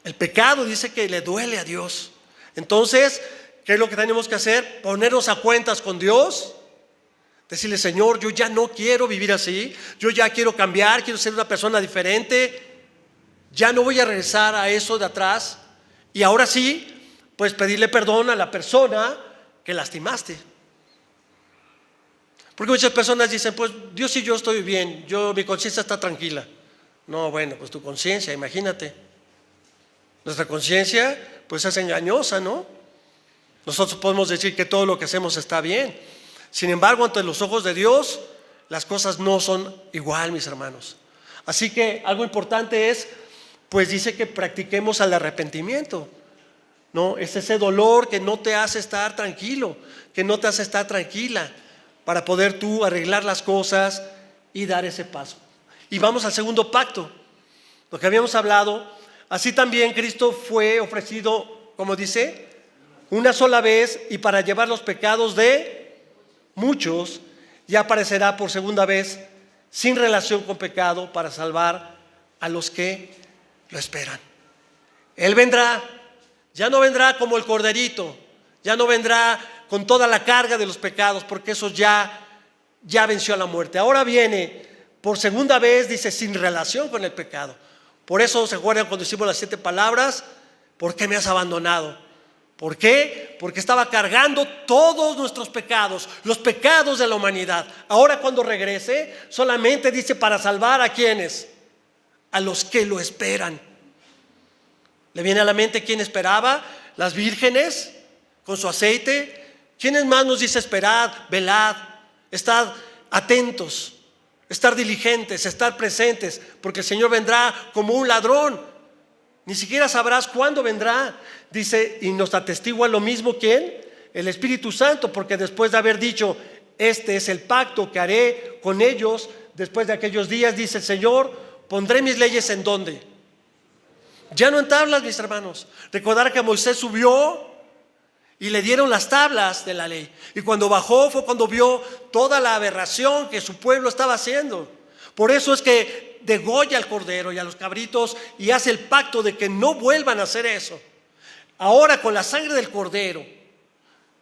El pecado dice que le duele a Dios. Entonces, ¿qué es lo que tenemos que hacer? Ponernos a cuentas con Dios. Decirle, Señor, yo ya no quiero vivir así. Yo ya quiero cambiar, quiero ser una persona diferente. Ya no voy a regresar a eso de atrás. Y ahora sí, pues pedirle perdón a la persona que lastimaste. Porque muchas personas dicen, pues Dios y yo estoy bien, mi conciencia está tranquila. No, bueno, pues tu conciencia, imagínate. Nuestra conciencia pues es engañosa, ¿no? Nosotros podemos decir que todo lo que hacemos está bien. Sin embargo, ante los ojos de Dios, las cosas no son igual, mis hermanos. Así que algo importante es, pues dice que practiquemos el arrepentimiento, ¿no? Es ese dolor que no te hace estar tranquilo, que no te hace estar tranquila, para poder tú arreglar las cosas y dar ese paso. Y vamos al segundo pacto, lo que habíamos hablado. Así también Cristo fue ofrecido, como dice, una sola vez y para llevar los pecados de muchos, y aparecerá por segunda vez sin relación con pecado para salvar a los que lo esperan. Él vendrá, ya no vendrá como el corderito, ya no vendrá con toda la carga de los pecados, porque eso ya venció a la muerte. Ahora viene por segunda vez, dice, sin relación con el pecado. Por eso se acuerdan cuando hicimos las 7 palabras: ¿por qué me has abandonado? ¿Por qué? Porque estaba cargando todos nuestros pecados, los pecados de la humanidad. Ahora cuando regrese, solamente dice para salvar a quienes, a los que lo esperan. ¿Le viene a la mente quién esperaba? Las vírgenes con su aceite. ¿Quiénes más nos dice esperad, velad, estad atentos, estar diligentes, estar presentes? Porque el Señor vendrá como un ladrón. Ni siquiera sabrás cuándo vendrá. Dice, y nos atestigua lo mismo, ¿quién? El Espíritu Santo, porque después de haber dicho, este es el pacto que haré con ellos después de aquellos días, dice el Señor, pondré mis leyes ¿en dónde? Ya no en tablas, mis hermanos. Recordar que Moisés subió y le dieron las tablas de la ley, y cuando bajó fue cuando vio toda la aberración que su pueblo estaba haciendo. Por eso es que degolla al cordero y a los cabritos y hace el pacto de que no vuelvan a hacer eso. Ahora con la sangre del cordero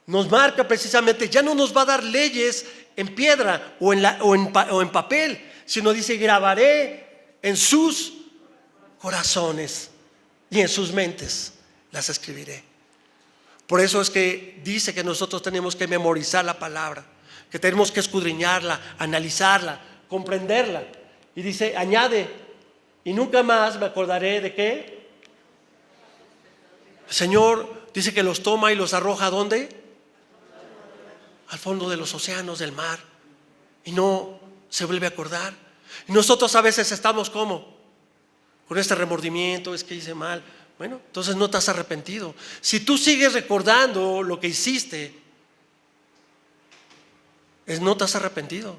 nos marca precisamente, ya no nos va a dar leyes en piedra o en papel, sino dice, grabaré en sus corazones y en sus mentes las escribiré. Por eso es que dice que nosotros tenemos que memorizar la palabra, que tenemos que escudriñarla, analizarla, comprenderla. Y dice, añade, y nunca más me acordaré de qué. El Señor dice que los toma y los arroja ¿a dónde? Al fondo de los océanos, del mar, y no se vuelve a acordar. Y nosotros a veces estamos como con este remordimiento, es que hice mal. Bueno, entonces no te has arrepentido. Si tú sigues recordando lo que hiciste, no te has arrepentido.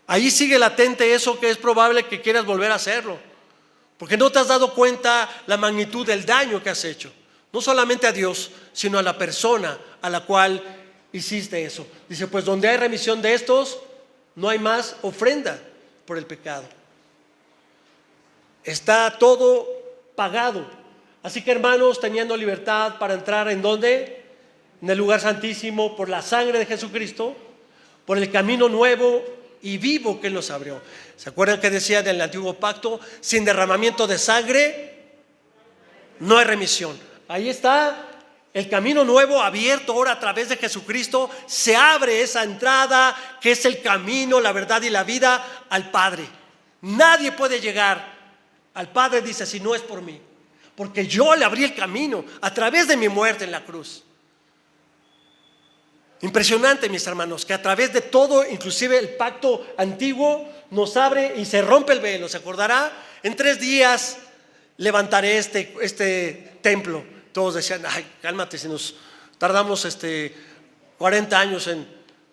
Ahí sigue latente eso que es probable que quieras volver a hacerlo, porque no te has dado cuenta la magnitud del daño que has hecho, no solamente a Dios, sino a la persona a la cual hiciste eso. Dice, pues donde hay remisión de estos, no hay más ofrenda por el pecado. Está todo pagado. Así que, hermanos, teniendo libertad para entrar ¿en dónde? En el lugar santísimo, por la sangre de Jesucristo, por el camino nuevo y vivo que Él nos abrió. ¿Se acuerdan que decía en el antiguo pacto? Sin derramamiento de sangre no hay remisión. Ahí está el camino nuevo abierto ahora a través de Jesucristo. Se abre esa entrada que es el camino, la verdad y la vida al Padre. Nadie puede llegar al Padre, dice, si no es por mí, porque yo le abrí el camino a través de mi muerte en la cruz. Impresionante, mis hermanos, que a través de todo, inclusive el pacto antiguo, nos abre y se rompe el velo. ¿Se acordará? En 3 días levantaré este templo. Todos decían, ay, cálmate, si nos tardamos 40 años en...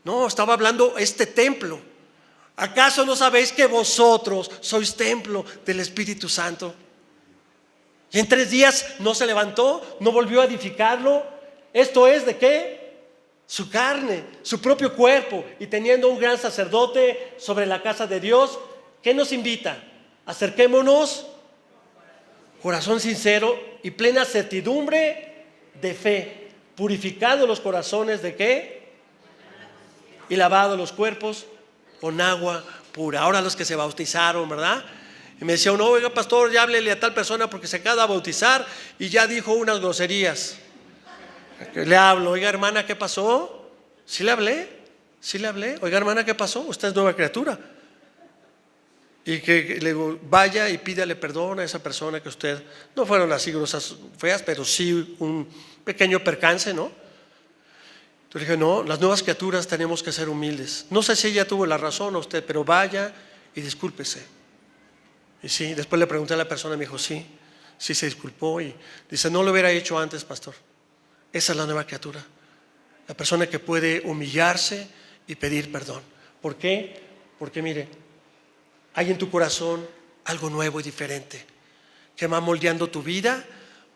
No, estaba hablando este templo. ¿Acaso no sabéis que vosotros sois templo del Espíritu Santo? Y en 3 días no se levantó, no volvió a edificarlo. ¿Esto es de qué? Su carne, su propio cuerpo. Y teniendo un gran sacerdote sobre la casa de Dios, ¿qué nos invita? Acerquémonos, corazón sincero y plena certidumbre de fe, purificando los corazones ¿de qué? Y lavado los cuerpos con agua pura. Ahora los que se bautizaron, ¿verdad? Y me decía uno, oiga pastor, ya háblele a tal persona porque se acaba de bautizar y ya dijo unas groserías. Le hablo, oiga hermana, ¿qué pasó? ¿Sí le hablé? ¿Sí le hablé? Oiga hermana, ¿qué pasó? Usted es nueva criatura. Y que le digo, vaya y pídale perdón a esa persona que usted, no fueron así grosas feas, pero sí un pequeño percance, ¿no? Entonces dije, no, las nuevas criaturas tenemos que ser humildes. No sé si ella tuvo la razón o usted, pero vaya y discúlpese. Y sí, después le pregunté a la persona y me dijo, sí se disculpó. Y dice, no lo hubiera hecho antes, pastor. Esa es la nueva criatura. La persona que puede humillarse y pedir perdón. ¿Por qué? Porque mire, hay en tu corazón algo nuevo y diferente que va moldeando tu vida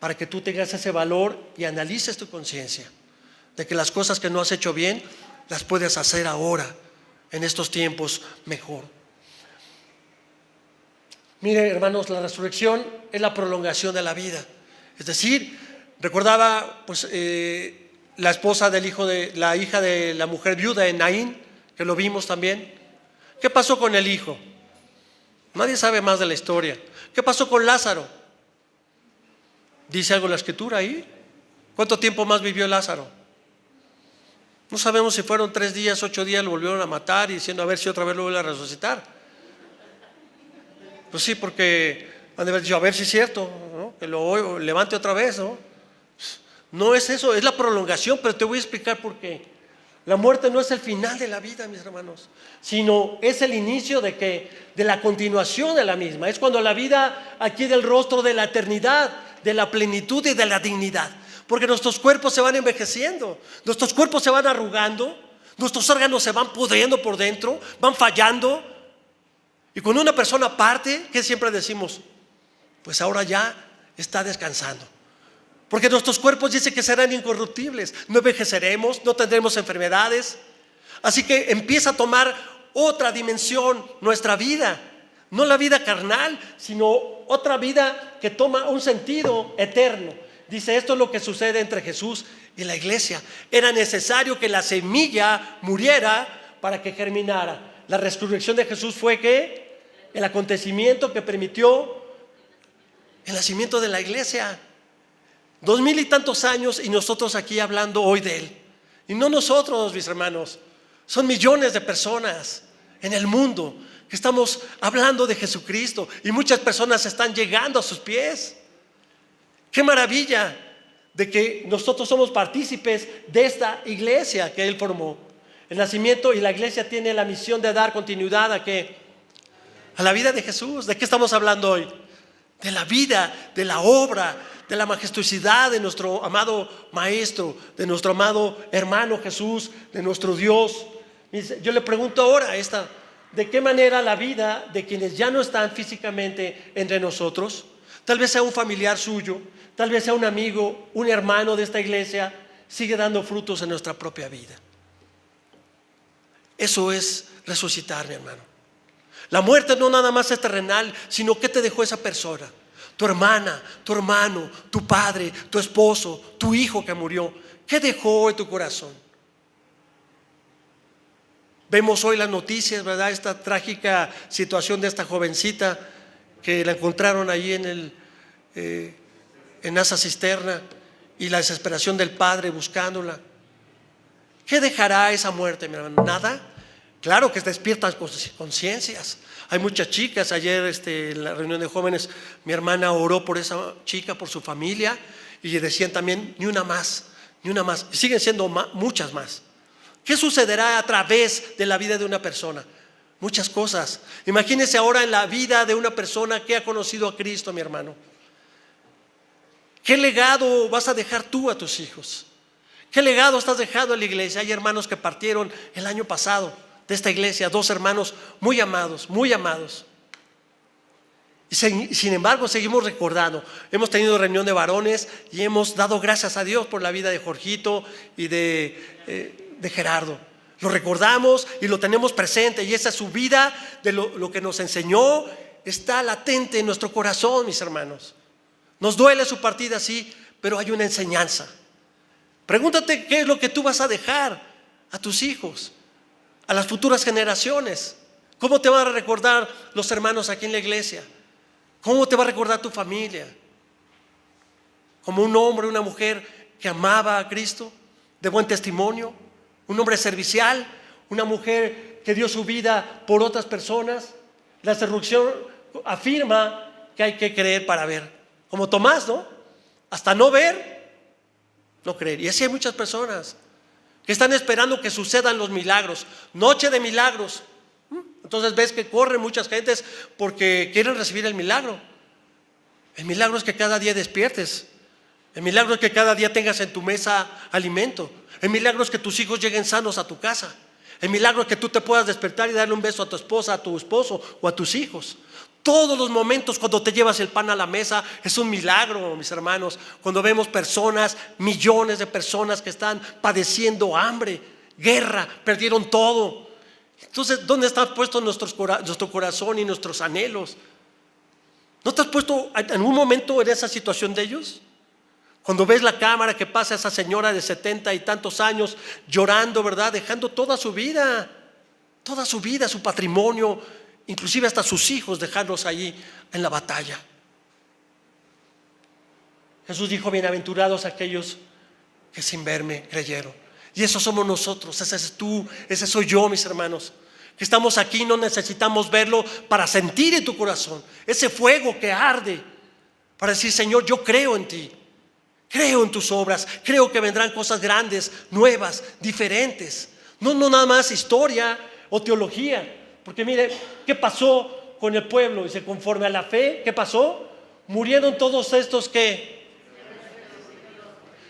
para que tú tengas ese valor y analices tu conciencia de que las cosas que no has hecho bien las puedes hacer ahora, en estos tiempos, mejor. Mire, hermanos, la resurrección es la prolongación de la vida. Es decir, recordaba pues, la esposa del hijo de la hija de la mujer viuda de Naín, que lo vimos también. ¿Qué pasó con el hijo? Nadie sabe más de la historia. ¿Qué pasó con Lázaro? ¿Dice algo la escritura ahí? ¿Cuánto tiempo más vivió Lázaro? No sabemos si fueron 3 días, 8 días, lo volvieron a matar y diciendo a ver si otra vez lo vuelve a resucitar. Pues sí, porque han de haber dicho a ver si es cierto, ¿no? Que lo levante otra vez, ¿no? No es eso, es la prolongación, pero te voy a explicar por qué. La muerte no es el final de la vida, mis hermanos, sino es el inicio de la continuación de la misma. Es cuando la vida adquiere el rostro de la eternidad, de la plenitud y de la dignidad. Porque nuestros cuerpos se van envejeciendo, nuestros cuerpos se van arrugando, nuestros órganos se van pudriendo por dentro, van fallando. Y cuando una persona parte, ¿qué siempre decimos? Pues ahora ya está descansando. Porque nuestros cuerpos dicen que serán incorruptibles, no envejeceremos, no tendremos enfermedades. Así que empieza a tomar otra dimensión nuestra vida. No la vida carnal, sino otra vida que toma un sentido eterno. Dice, esto es lo que sucede entre Jesús y la iglesia. Era necesario que la semilla muriera para que germinara. La resurrección de Jesús fue ¿qué? El acontecimiento que permitió el nacimiento de la iglesia. 2000 y tantos años y nosotros aquí hablando hoy de Él. Y no nosotros, mis hermanos, son millones de personas en el mundo que estamos hablando de Jesucristo y muchas personas están llegando a sus pies. ¡Qué maravilla de que nosotros somos partícipes de esta iglesia que Él formó! El nacimiento y la iglesia tiene la misión de dar continuidad ¿a qué? A la vida de Jesús. ¿De qué estamos hablando hoy? De la vida, de la obra, de la majestuosidad de nuestro amado Maestro, de nuestro amado hermano Jesús, de nuestro Dios. Yo le pregunto ahora ¿de qué manera la vida de quienes ya no están físicamente entre nosotros, tal vez sea un familiar suyo, tal vez sea un amigo, un hermano de esta iglesia, sigue dando frutos en nuestra propia vida? Eso es resucitar, mi hermano. La muerte no nada más es terrenal, sino ¿qué te dejó esa persona? Tu hermana, tu hermano, tu padre, tu esposo, tu hijo que murió. ¿Qué dejó en tu corazón? Vemos hoy las noticias, ¿verdad? Esta trágica situación de esta jovencita que la encontraron ahí en esa cisterna y la desesperación del padre buscándola. ¿Qué dejará esa muerte, mi hermano? Nada. Claro que despiertan conciencias. Hay muchas chicas. Ayer en la reunión de jóvenes mi hermana oró por esa chica, por su familia, y decían también ni una más, ni una más. Y siguen siendo muchas más. ¿Qué sucederá a través de la vida de una persona? Muchas cosas. Imagínese ahora en la vida de una persona que ha conocido a Cristo, mi hermano. ¿Qué legado vas a dejar tú a tus hijos? ¿Qué legado estás dejando a la iglesia? Hay hermanos que partieron el año pasado de esta iglesia, 2 hermanos muy amados, muy amados. Y sin embargo seguimos recordando. Hemos tenido reunión de varones y hemos dado gracias a Dios por la vida de Jorgito y de Gerardo. Lo recordamos y lo tenemos presente, y esa es su vida, de lo que nos enseñó, está latente en nuestro corazón, mis hermanos. Nos duele su partida, sí, pero hay una enseñanza. Pregúntate qué es lo que tú vas a dejar a tus hijos, a las futuras generaciones. ¿Cómo te van a recordar los hermanos aquí en la iglesia? ¿Cómo te va a recordar tu familia? ¿Como un hombre, una mujer que amaba a Cristo, de buen testimonio? ¿Un hombre servicial? ¿Una mujer que dio su vida por otras personas? La resurrección afirma que hay que creer para ver. Como Tomás, ¿no? Hasta no ver, no creer. Y así hay muchas personas que están esperando que sucedan los milagros. Noche de milagros. Entonces Entonces ves que corren muchas gentes porque quieren recibir el milagro. El milagro es que cada día despiertes. El milagro es que cada día tengas en tu mesa alimento. El milagro es que tus hijos lleguen sanos a tu casa. El milagro es que tú te puedas despertar y darle un beso a tu esposa, a tu esposo o a tus hijos. Todos los momentos cuando te llevas el pan a la mesa es un milagro, mis hermanos. Cuando vemos personas, millones de personas que están padeciendo hambre, guerra, perdieron todo. Entonces, ¿dónde está puesto nuestro corazón y nuestros anhelos? ¿No te has puesto en un momento en esa situación de ellos? Cuando ves la cámara que pasa esa señora de 70 y tantos años llorando, ¿verdad? Dejando toda su vida, su patrimonio, inclusive hasta sus hijos, dejarlos allí en la batalla. Jesús dijo: bienaventurados aquellos que sin verme creyeron. Y esos somos nosotros, ese es tú, ese soy yo, mis hermanos. Que estamos aquí, no necesitamos verlo para sentir en tu corazón ese fuego que arde, para decir: Señor, yo creo en ti. Creo en tus obras, creo que vendrán cosas grandes, nuevas, diferentes. No nada más historia o teología. Porque mire, ¿qué pasó con el pueblo? Dice, conforme a la fe, ¿qué pasó? Murieron todos estos que,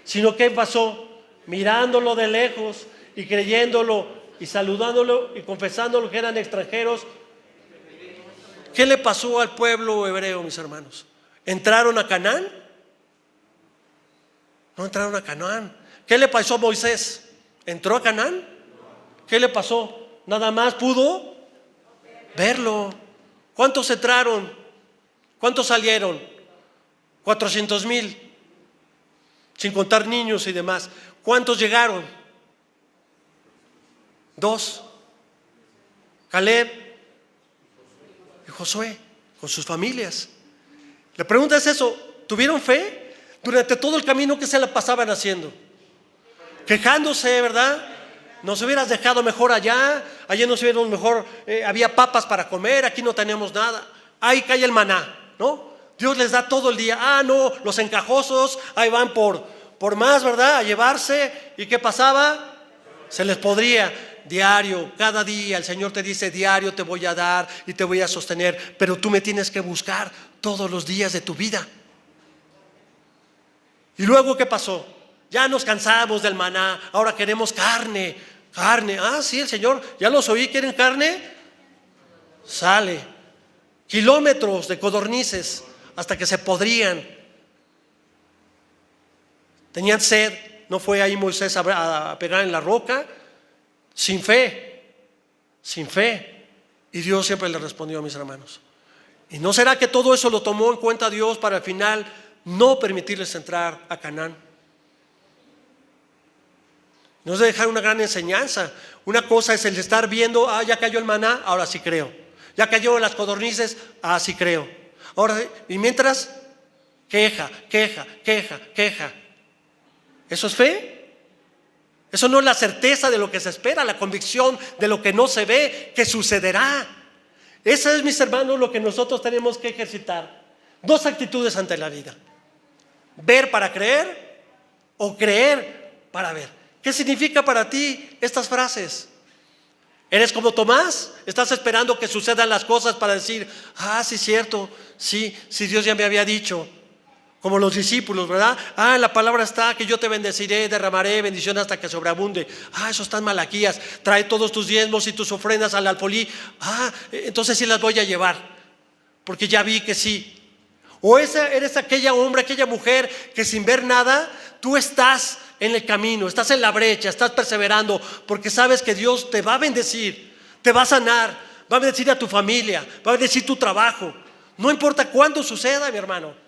sino ¿qué pasó? Mirándolo de lejos y creyéndolo y saludándolo y confesándolo que eran extranjeros. ¿Qué le pasó al pueblo hebreo, mis hermanos? ¿Entraron a Canaán? No entraron a Canaán. ¿Qué le pasó a Moisés? ¿Entró a Canaán? ¿Qué le pasó? Nada más pudo verlo. ¿Cuántos entraron? ¿Cuántos salieron? 400,000, sin contar niños y demás. ¿Cuántos llegaron? 2. Caleb y Josué, con sus familias. La pregunta es eso: ¿tuvieron fe? Durante todo el camino que se la pasaban haciendo, quejándose, ¿verdad? Nos hubieras dejado mejor allá nos hubiéramos mejor, había papas para comer, aquí no tenemos nada. Ahí cae el maná, ¿no? Dios les da todo el día. No, los encajosos, ahí van por más, ¿verdad? A llevarse. ¿Y qué pasaba? Se les podría. Diario, cada día el Señor te dice: diario te voy a dar y te voy a sostener, pero tú me tienes que buscar todos los días de tu vida. Y luego, ¿qué pasó? Ya nos cansamos del maná, ahora queremos carne. Sí, el Señor, ya los oí, ¿quieren carne? Sale kilómetros de codornices hasta que se podrían. Tenían sed, no fue ahí Moisés a pegar en la roca. Sin fe. Y Dios siempre le respondió, mis hermanos. ¿Y no será que todo eso lo tomó en cuenta Dios para al final no permitirles entrar a Canaán? Nos debe dejar una gran enseñanza. Una cosa es el estar viendo: ya cayó el maná, ahora sí creo. Ya cayó las codornices, sí creo. Ahora, y mientras, queja. ¿Eso es fe? Eso no es la certeza de lo que se espera, la convicción de lo que no se ve que sucederá. Eso es, mis hermanos, lo que nosotros tenemos que ejercitar. 2 actitudes ante la vida: ver para creer o creer para ver. ¿Qué significa para ti estas frases? ¿Eres como Tomás? ¿Estás esperando que sucedan las cosas para decir: sí, cierto, sí, Dios ya me había dicho? Como los discípulos, ¿verdad? La palabra está que yo te bendeciré, derramaré bendición hasta que sobreabunde. Eso está en Malaquías. Trae todos tus diezmos y tus ofrendas al alfolí. Entonces sí las voy a llevar, porque ya vi que sí. O eres aquella hombre, aquella mujer que sin ver nada, tú estás en el camino, estás en la brecha, estás perseverando, porque sabes que Dios te va a bendecir, te va a sanar, va a bendecir a tu familia, va a bendecir tu trabajo. No importa cuándo suceda, mi hermano.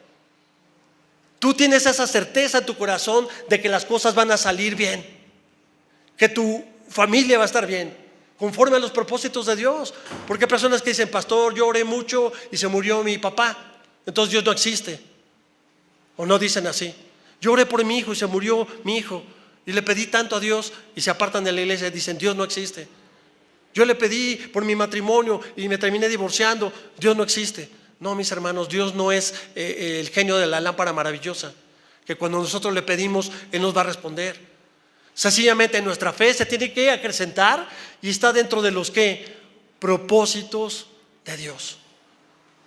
Tú tienes esa certeza en tu corazón de que las cosas van a salir bien, que tu familia va a estar bien, conforme a los propósitos de Dios. Porque hay personas que dicen: pastor, yo oré mucho y se murió mi papá, entonces Dios no existe. O no dicen así: yo oré por mi hijo y se murió mi hijo, y le pedí tanto a Dios, y se apartan de la iglesia y dicen: Dios no existe. Yo le pedí por mi matrimonio y me terminé divorciando, Dios no existe. No, mis hermanos, Dios no es el genio de la lámpara maravillosa, que cuando nosotros le pedimos, Él nos va a responder. Sencillamente nuestra fe se tiene que acrecentar y está dentro de los que propósitos de Dios,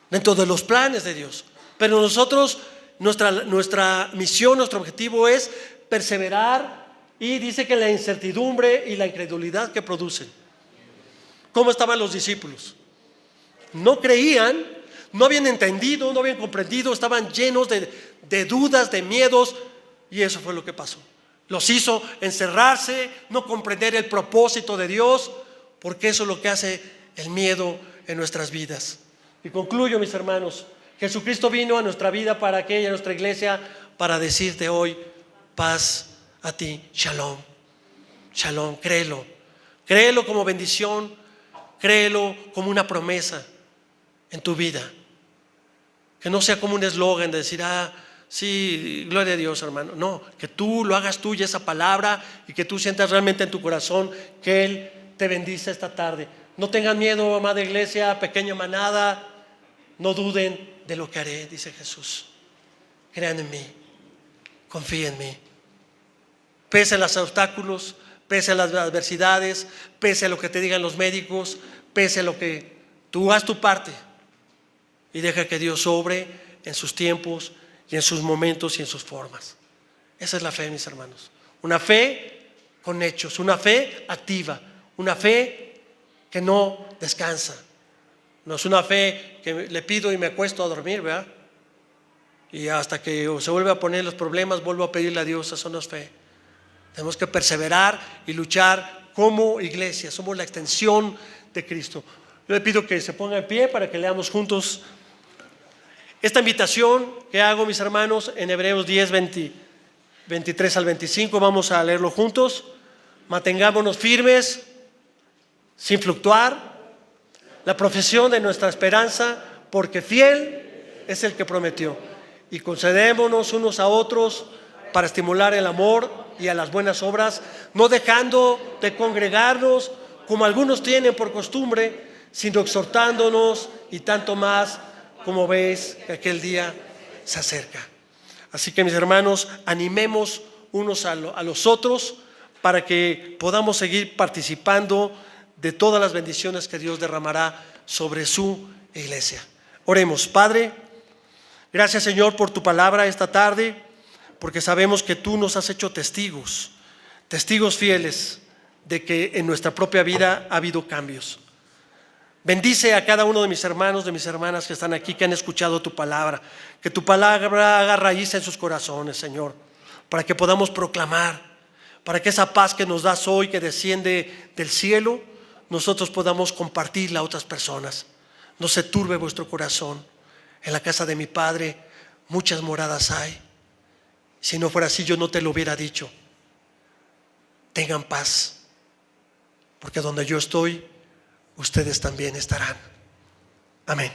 dentro de los planes de Dios. Pero nosotros, nuestra misión, nuestro objetivo es perseverar, y dice que la incertidumbre y la incredulidad que producen. ¿Cómo estaban los discípulos? No creían, no habían entendido, no habían comprendido, estaban llenos de dudas, de miedos, y eso fue lo que pasó. Los hizo encerrarse, no comprender el propósito de Dios, porque eso es lo que hace el miedo en nuestras vidas. Y concluyo, mis hermanos, Jesucristo vino a nuestra vida para que, a nuestra iglesia, para decirte hoy: paz a ti, shalom, shalom. Créelo como bendición, créelo como una promesa en tu vida. Que no sea como un eslogan de decir: sí, gloria a Dios, hermano. No, que tú lo hagas tuya esa palabra, y que tú sientas realmente en tu corazón que Él te bendice esta tarde. No tengan miedo, amada iglesia, pequeña manada, no duden de lo que haré, dice Jesús. Crean en mí, confíen en mí. Pese a los obstáculos, pese a las adversidades, pese a lo que te digan los médicos, pese a lo que tú, haz tu parte y deja que Dios obre en sus tiempos y en sus momentos y en sus formas. Esa es la fe, mis hermanos. Una fe con hechos, una fe activa, una fe que no descansa. No es una fe que le pido y me acuesto a dormir, ¿verdad? Y hasta que se vuelve a poner los problemas, vuelvo a pedirle a Dios. Eso no es fe. Tenemos que perseverar y luchar como iglesia. Somos la extensión de Cristo. Yo le pido que se ponga en pie para que leamos juntos esta invitación que hago, mis hermanos, en Hebreos 10, 23 al 25. Vamos a leerlo juntos. Mantengámonos firmes, sin fluctuar, la profesión de nuestra esperanza, porque fiel es el que prometió. Y concedémonos unos a otros para estimular el amor y a las buenas obras, no dejando de congregarnos como algunos tienen por costumbre, sino exhortándonos, y tanto más como veis que aquel día se acerca. Así que, mis hermanos, animemos unos a los otros para que podamos seguir participando de todas las bendiciones que Dios derramará sobre su iglesia. Oremos. Padre, gracias, Señor, por tu palabra esta tarde, porque sabemos que tú nos has hecho testigos fieles de que en nuestra propia vida ha habido cambios. Bendice a cada uno de mis hermanos, de mis hermanas que están aquí, que han escuchado tu palabra. Que tu palabra haga raíz en sus corazones, Señor, para que podamos proclamar, para que esa paz que nos das hoy, que desciende del cielo, nosotros podamos compartirla a otras personas. No se turbe vuestro corazón. En la casa de mi Padre muchas moradas hay. Si no fuera así, yo no te lo hubiera dicho. Tengan paz, porque donde yo estoy, ustedes también estarán. Amén.